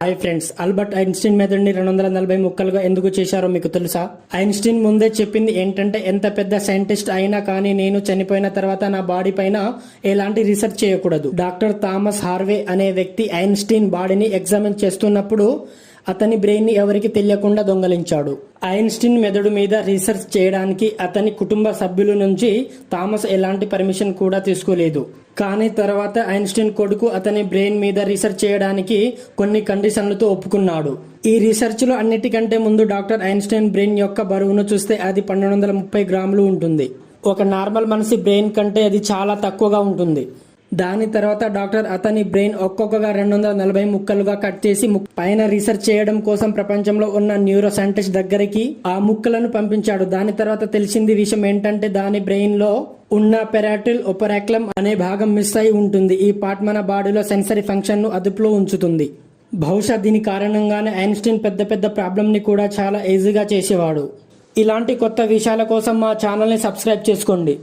Hi friends, Albert Einstein మెథడ్ని 240 ముక్కలుగా ఎందుకు చేశారో మీకు తెలుసా? ఐన్స్టీన్ ముందే చెప్పింది ఏంటంటే, ఎంత పెద్ద సైంటిస్ట్ అయినా కానీ నేను చనిపోయిన తర్వాత నా బాడీ పైన ఎలాంటి రీసెర్చ్ చేయకూడదు. డాక్టర్ థామస్ హార్వే అనే వ్యక్తి ఐన్స్టీన్ బాడీని ఎగ్జామిన్ చేస్తున్నప్పుడు అతని బ్రెయిన్ ని ఎవరికి తెలియకుండా దొంగలించాడు. ఐన్స్టీన్ మెదడు మీద రీసెర్చ్ చేయడానికి అతని కుటుంబ సభ్యుల నుంచి థామస్ ఎలాంటి పర్మిషన్ కూడా తీసుకోలేదు. కానీ తర్వాత ఐన్స్టీన్ కొడుకు అతని బ్రెయిన్ మీద రీసెర్చ్ చేయడానికి కొన్ని కండిషన్లతో ఒప్పుకున్నాడు. ఈ రీసెర్చ్ లో అన్నిటికంటే ముందు డాక్టర్ ఐన్స్టీన్ బ్రెయిన్ యొక్క బరువును చూస్తే అది 1230 గ్రాములు ఉంటుంది. ఒక నార్మల్ మనిషి బ్రెయిన్ కంటే అది చాలా తక్కువగా ఉంటుంది. దాని తర్వాత డాక్టర్ అతని బ్రెయిన్ ఒక్కొక్కగా 240 ముక్కలుగా కట్ చేసి పైన రీసెర్చ్ చేయడం కోసం ప్రపంచంలో ఉన్న న్యూరో సైంటిస్ట్ దగ్గరికి ఆ ముక్కలను పంపించాడు. దాని తర్వాత తెలిసింది విషయం ఏంటంటే, దాని బ్రెయిన్ లో ఉన్న పెరాటిల్ ఒపరాక్లం అనే భాగం మిస్ అయి ఉంటుంది. ఈ పార్ట్ మన బాడీలో సెన్సరీ ఫంక్షన్ ను అదుపులో ఉంచుతుంది. బహుశా దీని కారణంగానే ఐన్స్టీన్ పెద్ద పెద్ద ప్రాబ్లం ని కూడా చాలా ఈజీగా చేసేవాడు. ఇలాంటి కొత్త విషయాల కోసం మా ఛానల్ ని సబ్స్క్రైబ్ చేసుకోండి.